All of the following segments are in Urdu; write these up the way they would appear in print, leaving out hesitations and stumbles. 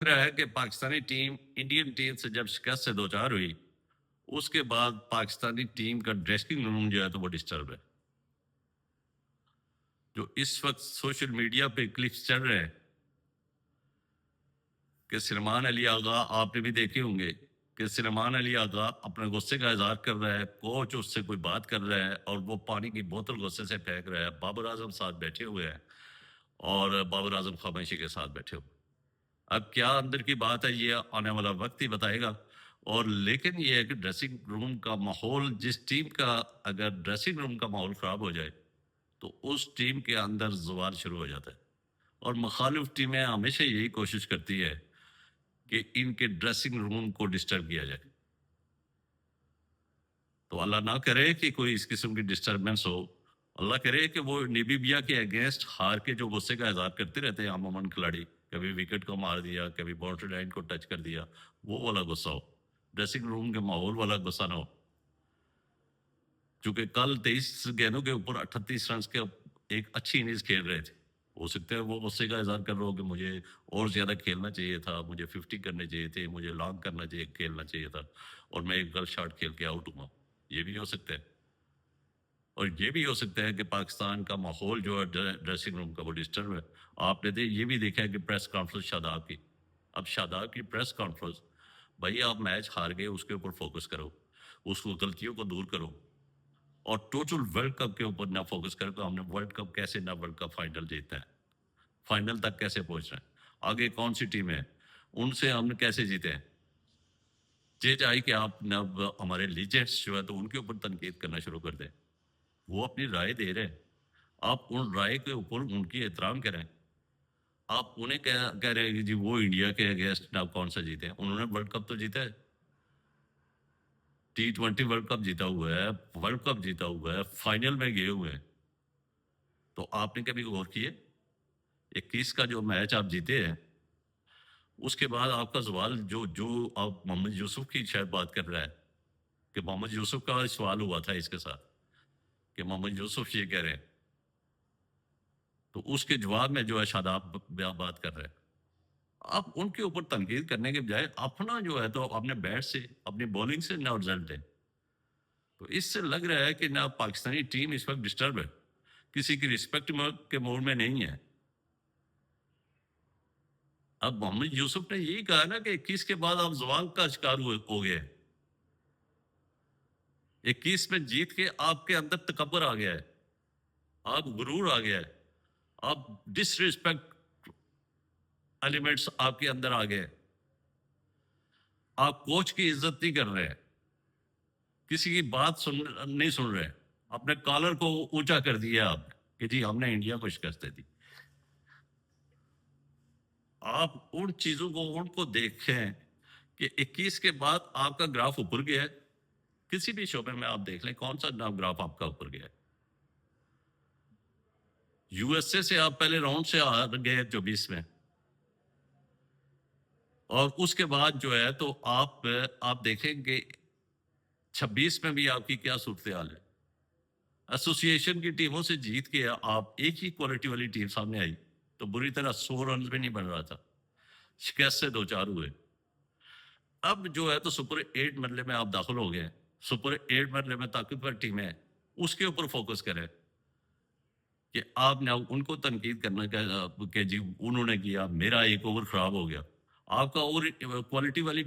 رہا ہے کہ پاکستانی ٹیم انڈین ٹیم سے جب شکست سے دوچار ہوئی، اس کے بعد پاکستانی ٹیم کا ڈریسنگ روم جو ہے تو وہ ڈسٹرب ہے. جو اس وقت سوشل میڈیا پہ کلپس چل رہے ہیں کہ سلمان علی آغا، آپ نے بھی دیکھے ہوں گے کہ سلمان علی آغا اپنے غصے کا اظہار کر رہا ہے، کوچ اس سے کوئی بات کر رہا ہے اور وہ پانی کی بوتل غصے سے پھینک رہا ہے. بابر اعظم ساتھ بیٹھے ہوئے ہیں اور بابر اعظم خاموشی کے ساتھ بیٹھے ہوئے. اب کیا اندر کی بات ہے یہ آنے والا وقت ہی بتائے گا. اور لیکن یہ ہے کہ ڈریسنگ روم کا ماحول، جس ٹیم کا اگر ڈریسنگ روم کا ماحول خراب ہو جائے تو اس ٹیم کے اندر زوال شروع ہو جاتا ہے. اور مخالف ٹیمیں ہمیشہ یہی کوشش کرتی ہے کہ ان کے ڈریسنگ روم کو ڈسٹرب کیا جائے. تو اللہ نہ کرے کہ کوئی اس قسم کی ڈسٹربنس ہو. اللہ کرے کہ وہ نیبیبیا کے اگینسٹ ہار کے جو غصے کا اظہار کرتے رہتے ہیں عموماً کھلاڑی، کبھی وکٹ کو مار دیا، کبھی باؤنڈری لائن کو ٹچ کر دیا، وہ والا غصہ ہو، ڈریسنگ روم کے ماحول والا غصہ نہ ہو. چونکہ کل 23 گیندوں کے اوپر 38 رنز کے ایک اچھی اننگز کھیل رہے تھے. ہو سکتا ہے وہ غصے کا اظہار کر رہا ہو کہ مجھے اور زیادہ کھیلنا چاہیے تھا، مجھے 50 کرنے چاہیے تھے، مجھے لانگ کرنا چاہیے، کھیلنا چاہیے تھا اور میں ایک غلط شاٹ کھیل کے آؤٹ ہوں. یہ بھی ہو سکتا ہے. اور یہ بھی ہو سکتا ہے کہ پاکستان کا ماحول جو ہے ڈریسنگ روم کا وہ ڈسٹرب ہے. آپ نے یہ بھی دیکھا ہے کہ پریس کانفرنس شاداب کی، اب شاداب کی پریس کانفرنس، بھائی آپ میچ ہار گئے، اس کے اوپر فوکس کرو، اس کو غلطیوں کو دور کرو اور ٹوٹل ورلڈ کپ کے اوپر نہ فوکس کرو کہ ہم نے ورلڈ کپ کیسے نہ ورلڈ کپ فائنل جیتنا ہے، فائنل تک کیسے پہنچنا ہے، آگے کون سی ٹیم ہے، ان سے ہم نے کیسے جیتے ہیں. یہ چاہیے کہ آپ نہ ہمارے لیجنڈس جو ہے تو ان کے اوپر تنقید کرنا شروع کر دیں. وہ اپنی رائے دے رہے ہیں، آپ ان رائے کے اوپر ان کی احترام کریں. آپ انہیں کہہ رہے ہیں کہ جی وہ انڈیا کے اگینسٹ آپ کون سا جیتے ہیں، انہوں نے ورلڈ کپ تو جیتا ہے، T20 ورلڈ کپ جیتا ہوا ہے، ورلڈ کپ جیتا ہوا ہے، فائنل میں گئے ہوئے ہیں. تو آپ نے کبھی غور کیے 21 کا جو میچ آپ جیتے ہیں، اس کے بعد آپ کا سوال جو آپ محمد یوسف کی شاید بات کر رہا ہے کہ محمد یوسف کا سوال ہوا تھا اس کے ساتھ کہ محمد یوسف یہ کہہ رہے ہیں، تو اس کے جواب میں جو ہے شاداب بات کر رہے ہیں. آپ ان کے اوپر تنقید کرنے کے بجائے اپنا جو ہے تو اپنے بیٹ سے، اپنی بولنگ سے نہ رزلٹ دیں. تو اس سے لگ رہا ہے کہ نہ پاکستانی ٹیم اس وقت ڈسٹرب ہے، کسی کی رسپیکٹ کے موڈ میں نہیں ہے. اب محمد یوسف نے یہی کہا نا کہ 21 کے بعد آپ زوال کا شکار ہو گئے. 21 میں جیت کے آپ کے اندر تکبر آ گیا ہے، آپ غرور آ گیا ہے، آپ ڈس ریسپیکٹ ایلیمنٹس آپ کے اندر آ گئے. آپ کوچ کی عزت نہیں کر رہے، کسی کی بات نہیں سن رہے، اپنے کالر کو اونچا کر دیا آپ کہ جی ہم نے انڈیا کو شکست دی. آپ ان چیزوں کو ان کو دیکھیں کہ 21 کے بعد آپ کا گراف اوپر گیا ہے. کسی بھی شعبے میں آپ دیکھ لیں کون سا گراف آپ کا اوپر گیا ہے. یو ایس اے سے آپ پہلے راؤنڈ سے ہار گئے 24 میں، اور اس کے بعد جو ہے تو آپ دیکھیں کہ 26 میں بھی آپ کی کیا صورتحال ہے. ایسوسی ایشن کی ٹیموں سے جیت کے آپ ایک ہی کوالٹی والی ٹیم سامنے آئی تو بری طرح 100 رنز بھی نہیں بن رہا تھا، شکست سے دوچار ہوئے. اب جو ہے تو سپر 8 مرحلے میں آپ داخل ہو گئے، سپر 8 مرحلے میں طاقتور ٹیمیں اس کے اوپر فوکس کریں کہ آپ نے ان کو تنقید کرنا کہ جی انہوں نے کیا، میرا ایک اوور خراب ہو گیا. آپ کا اوور کوالٹی والی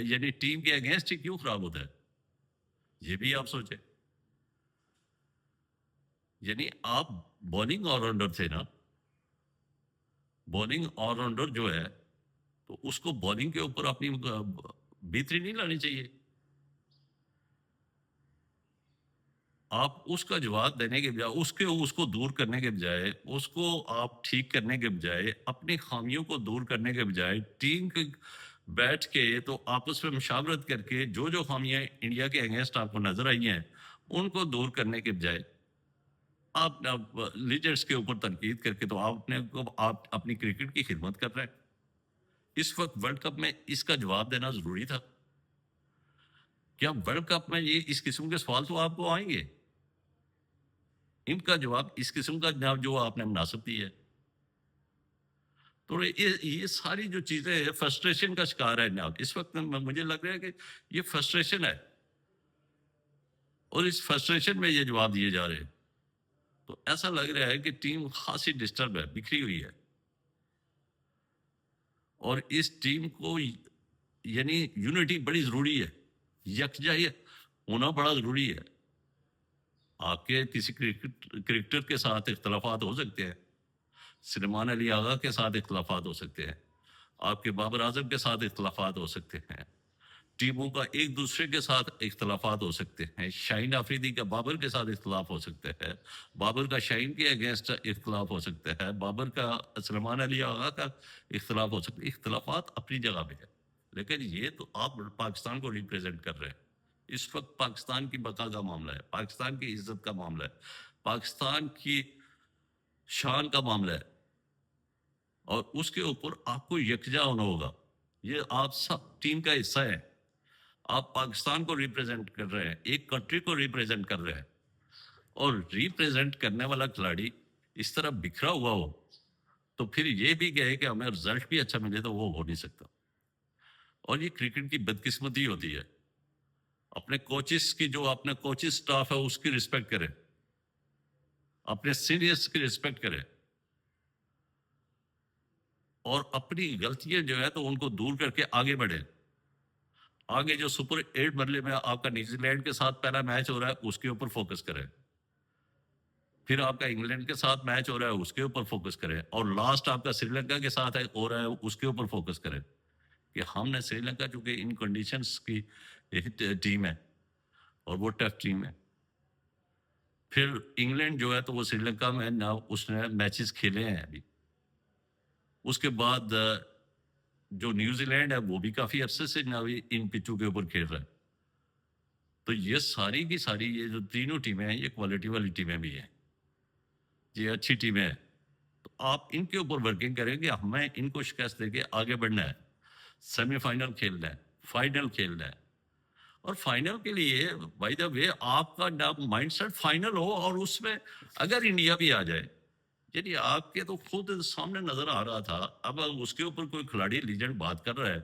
یعنی ٹیم کے اگینسٹ ہی کیوں خراب ہوتا ہے، یہ بھی آپ سوچیں. یعنی آپ بولنگ آل راؤنڈر تھے نا، بولنگ آل راؤنڈر جو ہے تو اس کو بولنگ کے اوپر اپنی بہتری نہیں لانی چاہیے. آپ اس کا جواب دینے کے بجائے اس کو دور کرنے کے بجائے، اس کو آپ ٹھیک کرنے کے بجائے، اپنی خامیوں کو دور کرنے کے بجائے ٹیم کے بیٹھ کے تو آپس میں مشاورت کر کے جو خامیاں انڈیا کے اگینسٹ آپ کو نظر آئی ہیں ان کو دور کرنے کے بجائے آپ لیڈرز کے اوپر تنقید کر کے تو آپ اپنی کرکٹ کی خدمت کر رہے ہیں. اس وقت ورلڈ کپ میں اس کا جواب دینا ضروری تھا. کیا ورلڈ کپ میں یہ اس قسم کے سوال تو آپ کو آئیں گے؟ ان کا جواب اس قسم کا جواب جو آپ نے مناسب دی ہے. تو یہ ساری جو چیزیں فرسٹریشن کا شکار ہے جناب اس وقت مجھے لگ رہا ہے کہ یہ فرسٹریشن ہے اور اس فرسٹریشن میں یہ جواب دیے جا رہے ہیں. تو ایسا لگ رہا ہے کہ ٹیم خاصی ڈسٹرب ہے, بکھری ہوئی ہے, اور اس ٹیم کو یعنی یونٹی بڑی ضروری ہے, یکجائی ہونا بڑا ضروری ہے. آپ کے کسی کرکٹر کے ساتھ اختلافات ہو سکتے ہیں, سلیمان علی آغا کے ساتھ اختلافات ہو سکتے ہیں, آپ کے بابر اعظم کے ساتھ اختلافات ہو سکتے ہیں, ٹیموں کا ایک دوسرے کے ساتھ اختلافات ہو سکتے ہیں, شاہین آفریدی کا بابر کے ساتھ اختلاف ہو سکتا ہے, بابر کا شاہین کے اگینسٹ اختلاف ہو سکتا ہے, بابر کا سلیمان علی آغا کا اختلاف ہو سکتا ہے. اختلافات اپنی جگہ پہ ہے, لیکن یہ تو آپ پاکستان کو ریپریزنٹ کر رہے ہیں. اس وقت پاکستان کی بقا کا معاملہ ہے, پاکستان کی عزت کا معاملہ ہے, پاکستان کی شان کا معاملہ ہے, اور اس کے اوپر آپ کو یکجا ہونا ہوگا. یہ آپ سب ٹیم کا حصہ ہے, آپ پاکستان کو ریپریزنٹ کر رہے ہیں, ایک کنٹری کو ریپریزنٹ کر رہے ہیں, اور ریپریزنٹ کرنے والا کھلاڑی اس طرح بکھرا ہوا ہو تو پھر یہ بھی کہے کہ ہمیں رزلٹ بھی اچھا ملے تو وہ ہو نہیں سکتا. اور یہ کرکٹ کی بدقسمتی ہوتی ہے. اپنے کوچز کی جو اپنے کوچز سٹاف ہے اس کی رسپیکٹ کرے, اپنے سینئرز کی رسپیکٹ کرے, اور اپنی غلطیاں جو ہے تو ان کو دور کر کے آگے بڑھے. آگے جو سپر 8 مرلے میں آپ کا نیوزی لینڈ کے ساتھ پہلا میچ ہو رہا ہے اس کے اوپر فوکس کرے, پھر آپ کا انگلینڈ کے ساتھ میچ ہو رہا ہے اس کے اوپر فوکس کرے, اور لاسٹ آپ کا سری لنکا کے ساتھ ہو رہا ہے اس کے اوپر فوکس کرے کہ ہم نے سری لنکا چونکہ ان کنڈیشنز کی ٹیم ہے اور وہ ٹف ٹیم ہے. پھر انگلینڈ جو ہے تو وہ سری لنکا میں اس نے میچز کھیلے ہیں ابھی. اس کے بعد جو نیوزی لینڈ ہے وہ بھی کافی عرصے سے ان پچوں کے اوپر کھیل رہا ہے. تو یہ ساری کی ساری یہ جو تینوں ٹیمیں ہیں یہ کوالٹی والی ٹیمیں بھی ہیں, یہ اچھی ٹیمیں ہیں. تو آپ ان کے اوپر ورکنگ کریں گے, ہمیں ان کو شکست دے کے آگے بڑھنا ہے, سیمی فائنل کھیلنا ہے, فائنل کھیلنا ہے. اور فائنل کے لیے بائی دا وے آپ کا مائنڈ سیٹ فائنل ہو, اور اس میں اگر انڈیا بھی آ جائے, یعنی آپ کے تو خود سامنے نظر آ رہا تھا, اب اس کے اوپر کوئی کھلاڑی لیجنڈ بات کر رہا ہے,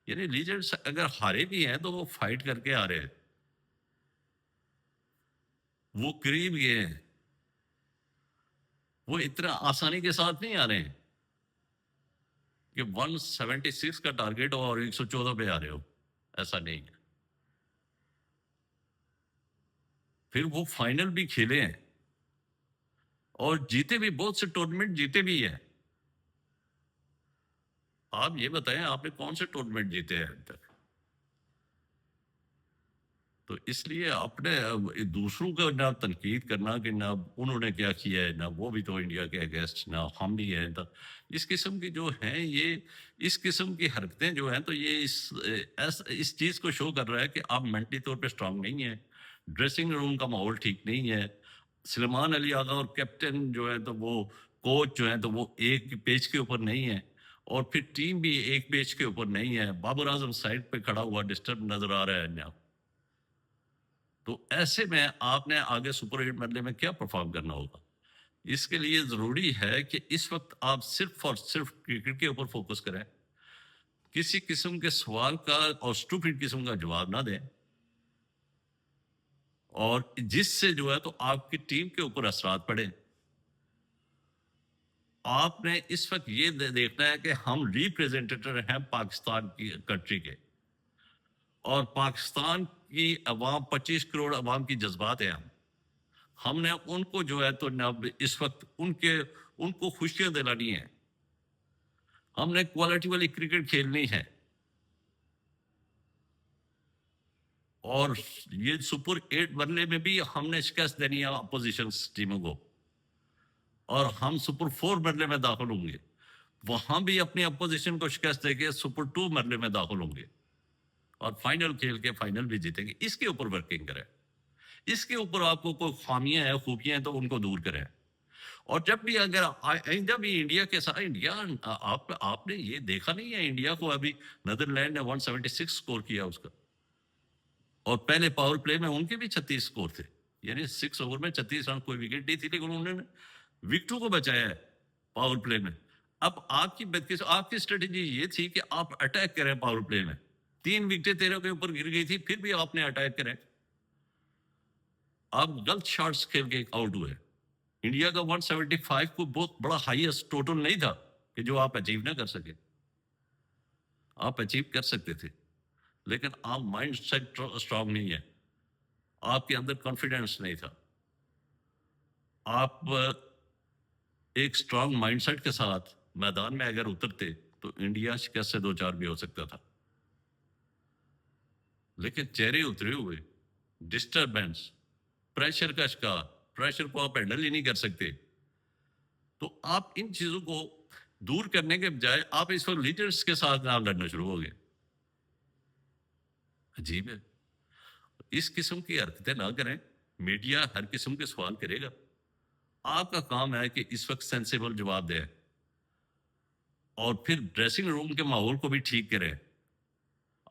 یعنی لیجنڈ اگر ہارے بھی ہیں تو وہ فائٹ کر کے آ رہے ہیں, وہ قریب یہ ہیں, وہ اتنا آسانی کے ساتھ نہیں آ رہے ہیں کہ 176 کا ٹارگیٹ ہو اور 114 پہ آ رہے ہو, ایسا نہیں ہے. پھر وہ فائنل بھی کھیلے ہیں اور جیتے بھی, بہت سے ٹورنامنٹ جیتے بھی ہیں. آپ یہ بتائیں آپ نے کون سے ٹورنامنٹ جیتے ہیں اب تک؟ تو اس لیے اپنے دوسروں کا نہ تنقید کرنا کہ نہ انہوں نے کیا کیا ہے, نہ وہ بھی تو انڈیا کے اگینسٹ, نہ ہم بھی ہیں. اس قسم کی جو ہیں, یہ اس قسم کی حرکتیں جو ہیں تو یہ اس چیز کو شو کر رہا ہے کہ آپ مینٹلی طور پہ اسٹرانگ نہیں ہیں, ڈریسنگ روم کا ماحول ٹھیک نہیں ہے. سلیمان علی آغا اور کیپٹن جو ہے تو وہ کوچ جو ہیں تو وہ ایک پیج کے اوپر نہیں ہے, اور پھر ٹیم بھی ایک پیج کے اوپر نہیں ہے. بابر اعظم سائڈ پہ کھڑا ہوا ڈسٹرب نظر آ رہا ہے نا. تو ایسے میں آپ نے آگے سپر 8 مرلے میں کیا پرفارم کرنا ہوگا؟ اس کے لیے ضروری ہے کہ اس وقت آپ صرف اور صرف کرکٹ کے اوپر فوکس کریں, کسی قسم کے سوال کا اور اسٹوپڈ قسم کا جواب نہ دیں, اور جس سے جو ہے تو آپ کی ٹیم کے اوپر اثرات پڑے. آپ نے اس وقت یہ دیکھنا ہے کہ ہم ریپریزنٹیٹر ہیں پاکستان کی کنٹری کے, اور پاکستان کی عوام 25 کروڑ عوام کی جذبات ہیں. ہم نے ان کو جو ہے تو اس وقت ان کو خوشیاں دلانی ہیں. ہم نے کوالٹی والی کرکٹ کھیلنی ہے, اور یہ سپر 8 مرلے میں بھی ہم نے شکست دینی ہے اپوزیشن ٹیموں کو, اور ہم سپر 4 مرلے میں داخل ہوں گے, وہاں بھی اپنی اپوزیشن کو شکست دے کے سپر 2 مرلے میں داخل ہوں گے, اور فائنل کھیل کے فائنل بھی جیتیں گے. اس کے اوپر ورکنگ کریں, اس کے اوپر آپ کو کوئی خامیاں ہیں, خوبیاں ہیں تو ان کو دور کریں. اور جب بھی اگر آئندہ بھی انڈیا کے ساتھ, انڈیا آپ نے یہ دیکھا نہیں ہے, انڈیا کو ابھی نیدرلینڈ نے 176 سکور کیا اس کا, اور پہلے پاور پلے میں ان کے بھی 36 سکور تھے, یعنی 6 اوور میں 36 رن, کوئی وکٹ نہیں تھی, لیکن انہوں نے وکٹوں کو بچایا ہے پاور پلے میں. اب آپ کی اسٹریٹجی یہ تھی کہ آپ اٹیک کریں پاور پلے میں. 3 وکٹیں تیرے کے اوپر گر گئی تھی, پھر بھی آپ نے اٹیک کریں. آپ غلط شاٹس کھیل کے آؤٹ ہوئے. انڈیا کا 175 کو بہت بڑا ہائیسٹ ٹوٹل نہیں تھا کہ جو آپ اچیو نہ کر سکے. آپ اچیو کر سکتے تھے, لیکن آپ مائنڈ سیٹ اسٹرانگ نہیں ہے, آپ کے اندر کانفیڈینس نہیں تھا. آپ ایک اسٹرانگ مائنڈ سیٹ کے ساتھ میدان میں اگر اترتے تو انڈیا شکست سے 2-4 بھی ہو سکتا تھا. لیکن چہرے اترے ہوئے, ڈسٹربینس, پریشر کا شکار, پریشر کو آپ ہینڈل ہی نہیں کر سکتے. تو آپ ان چیزوں کو دور کرنے کے بجائے آپ اس وقت لیڈرز کے ساتھ نام لڑنا شروع ہو گئے. عجیب ہے. اس قسم کی حرکتیں نہ کریں. میڈیا ہر قسم کے سوال کرے گا, آپ کا کام ہے کہ اس وقت سینسیبل جواب دیں, اور پھر ڈریسنگ روم کے ماحول کو بھی ٹھیک کریں.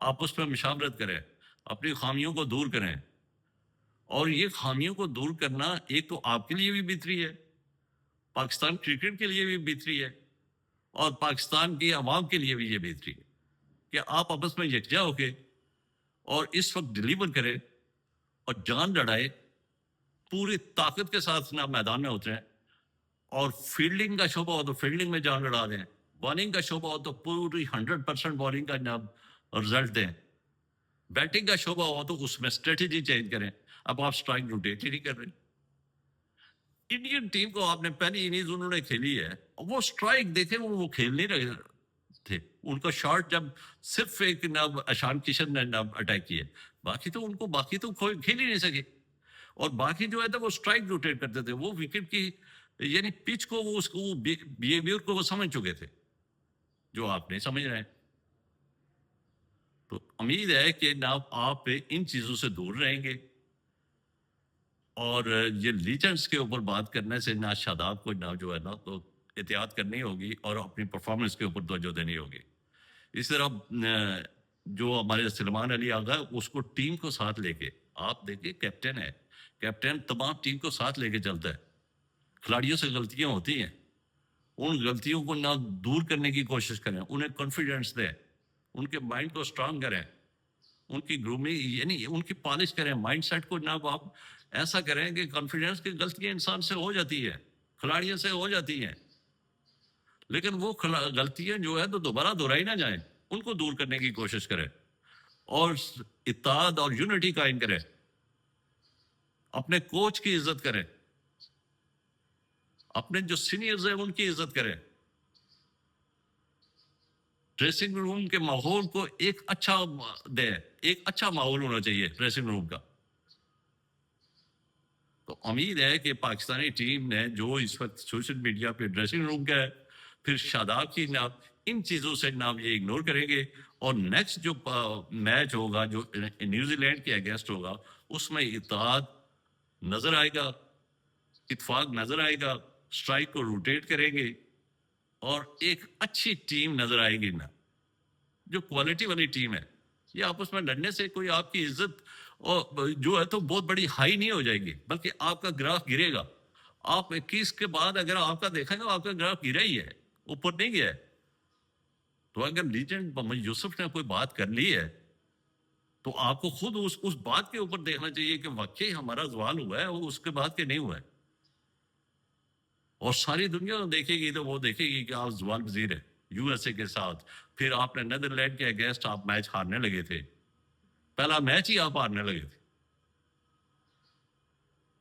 آپ اس میں مشاورت کریں, اپنی خامیوں کو دور کریں. اور یہ خامیوں کو دور کرنا ایک تو آپ کے لیے بھی بہتری ہے, پاکستان کرکٹ کے لیے بھی بہتری ہے, اور پاکستان کی عوام کے لیے بھی یہ بہتری ہے کہ آپ آپس میں یکجا ہو کے اور اس وقت ڈیلیور کریں اور جان لڑائے, پوری طاقت کے ساتھ نہ میدان میں اتریں. اور فیلڈنگ کا شعبہ ہو تو فیلڈنگ میں جان لڑا دیں, بالنگ کا شعبہ ہو تو پوری 100% بالنگ کا رزلٹ دیں, بیٹنگ کا شعبہ ہو تو اس میں اسٹریٹجی چینج کریں. اب آپ اسٹرائک روٹیٹ ہی نہیں کر رہے. انڈین ٹیم کو آپ نے پہلی اننگز انہوں نے کھیلی ہے, وہ اسٹرائک دیکھیں وہ کھیل نہیں رہے تھے. ان کا شاٹ جب صرف ایک اشان کشن نے اٹیک کیے, باقی تو کھیل ہی نہیں سکے. اور باقی جو ہے تھا وہ اسٹرائک روٹیٹ کرتے تھے, وہ وکٹ کی یعنی پچ کو وہ اس کو بیہیویئر کو وہ سمجھ چکے تھے جو آپ نہیں سمجھ رہے ہیں. تو امید ہے کہ آپ ان چیزوں سے دور رہیں گے, اور یہ لیجنڈس کے اوپر بات کرنے سے نہ شاداب کو نہ جو ہے نا تو احتیاط کرنی ہوگی اور اپنی پرفارمنس کے اوپر توجہ دینی ہوگی. اس طرح جو ہمارے سلمان علی آغا اس کو ٹیم کو ساتھ لے کے, آپ دیکھیں کیپٹن ہے, کیپٹن تمام ٹیم کو ساتھ لے کے چلتا ہے. کھلاڑیوں سے غلطیاں ہوتی ہیں, ان غلطیوں کو نہ دور کرنے کی کوشش کریں, انہیں کانفیڈنس دیں, ان کے مائنڈ کو اسٹرانگ کریں, ان کی گرومنگ یعنی ان کی پالش کریں, مائنڈ سیٹ کو نہ آپ ایسا کریں کہ کانفیڈنس کی غلطیاں انسان سے ہو جاتی ہے, کھلاڑیوں سے ہو جاتی ہیں, لیکن وہ غلطیاں جو ہے تو دوبارہ دہرائی نہ جائیں, ان کو دور کرنے کی کوشش کریں اور اتحاد اور یونٹی قائم کریں. اپنے کوچ کی عزت کریں, اپنے جو سینئرز ہیں ان کی عزت کریں. ڈریسنگ روم کے ماحول کو ایک اچھا دیں, ایک اچھا ماحول ہونا چاہیے ڈریسنگ روم کا. تو امید ہے کہ پاکستانی ٹیم نے جو اس وقت سوشل میڈیا پہ ڈریسنگ روم کا ہے, پھر شاداب کی نام, ان چیزوں سے نام یہ اگنور کریں گے. اور نیکسٹ جو میچ ہوگا جو نیوزی لینڈ کے اگینسٹ ہوگا, اس میں اتحاد نظر آئے گا, اتفاق نظر آئے گا, اسٹرائک کو روٹیٹ کریں گے, اور ایک اچھی ٹیم نظر آئے گی نا, جو کوالٹی والی ٹیم ہے. یہ آپس میں لڑنے سے کوئی آپ کی عزت اور جو ہے تو بہت بڑی ہائی نہیں ہو جائے گی, بلکہ آپ کا گراف گرے گا. آپ 21 کے بعد اگر آپ کا دیکھیں گے آپ کا گراف گرا ہی ہے, اوپر نہیں گیا ہے. تو اگر لیجنڈ محمد یوسف نے کوئی بات کر لی ہے تو آپ کو خود اس بات کے اوپر دیکھنا چاہیے کہ واقعی ہمارا زوال ہوا ہے, وہ اس کے بعد کے نہیں ہوا ہے. اور ساری دنیا دیکھے گی تو وہ دیکھے گی کہ آپ زوال پذیر ہے یو ایس اے کے ساتھ. پھر آپ نے نیدرلینڈ کے اگینسٹ آپ میچ ہارنے لگے تھے, پہلا میچ ہی آپ ہارنے لگے تھے.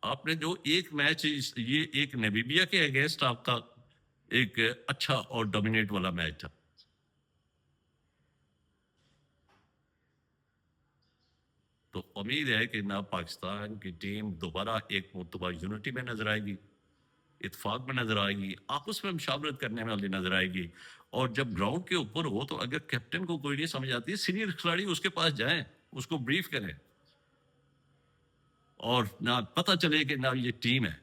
آپ نے جو ایک میچ, یہ ایک نیمیبیا کے اگینسٹ آپ کا ایک اچھا اور ڈومینیٹ والا میچ تھا. تو امید ہے کہ نہ پاکستان کی ٹیم دوبارہ ایک مرتبہ یونٹی میں نظر آئے گی, اتفاق میں نظر آئے گی, آپس میں مشاورت کرنے والی نظر آئے گی. اور جب گراؤنڈ کے اوپر ہو تو اگر کیپٹن کو کوئی نہیں سمجھ آتی, سینئر کھلاڑی اس کے پاس جائیں, اس کو بریف کریں, اور نہ پتہ چلے کہ نہ یہ ٹیم ہے,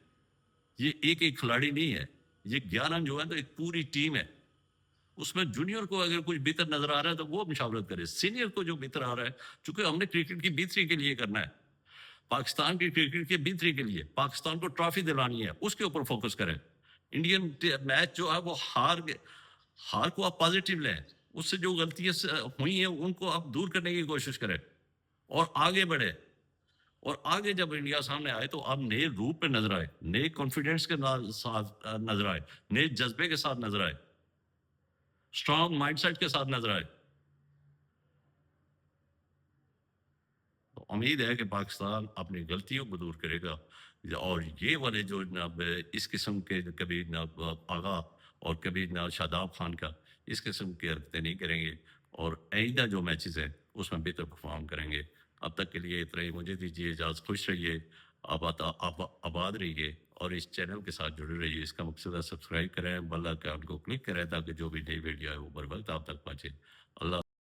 یہ ایک ایک کھلاڑی نہیں ہے, یہ 11 جو ہے تو ایک پوری ٹیم ہے. اس میں جونیئر کو اگر کچھ بہتر نظر آ رہا ہے تو وہ مشاورت کرے, سینئر کو جو بہتر آ رہا ہے, چونکہ ہم نے کرکٹ کی بہتری کے لیے کرنا ہے, پاکستان کی کرکٹ کی بہتری کے لیے, پاکستان کو ٹرافی دلانی ہے, اس کے اوپر فوکس کریں. انڈین میچ جو ہے وہ ہار کو آپ پازیٹیو لیں، اس سے جو غلطیاں ہوئی ہیں ان کو آپ دور کرنے کی کوشش کریں اور آگے بڑھے. اور آگے جب انڈیا سامنے آئے تو آپ نئے روپ پہ نظر آئے، نئے کانفیڈنس کے ساتھ نظر آئے، نئے جذبے کے ساتھ نظر آئے، اسٹرانگ مائنڈ سیٹ کے ساتھ نظر آئے. تو امید ہے کہ پاکستان اپنی غلطیوں کو دور کرے گا اور یہ والے جو جناب اس قسم کے کبھی جناب آغا اور کبھی جناب شاداب خان کا اس قسم کی حرکتیں نہیں کریں گے اور آئندہ جو میچز ہیں اس میں بہتر پرفارم کریں گے. اب تک کے لیے اتنا ہی، مجھے دیجیے اجازت. خوش رہیے، آباد رہیے اور اس چینل کے ساتھ جڑے رہیے. اس کا مقصد ہے سبسکرائب کریں، بیل آئیکن کو کلک کریں تاکہ جو بھی نئی ویڈیو ہے وہ بر وقت آپ تک پہنچے. اللہ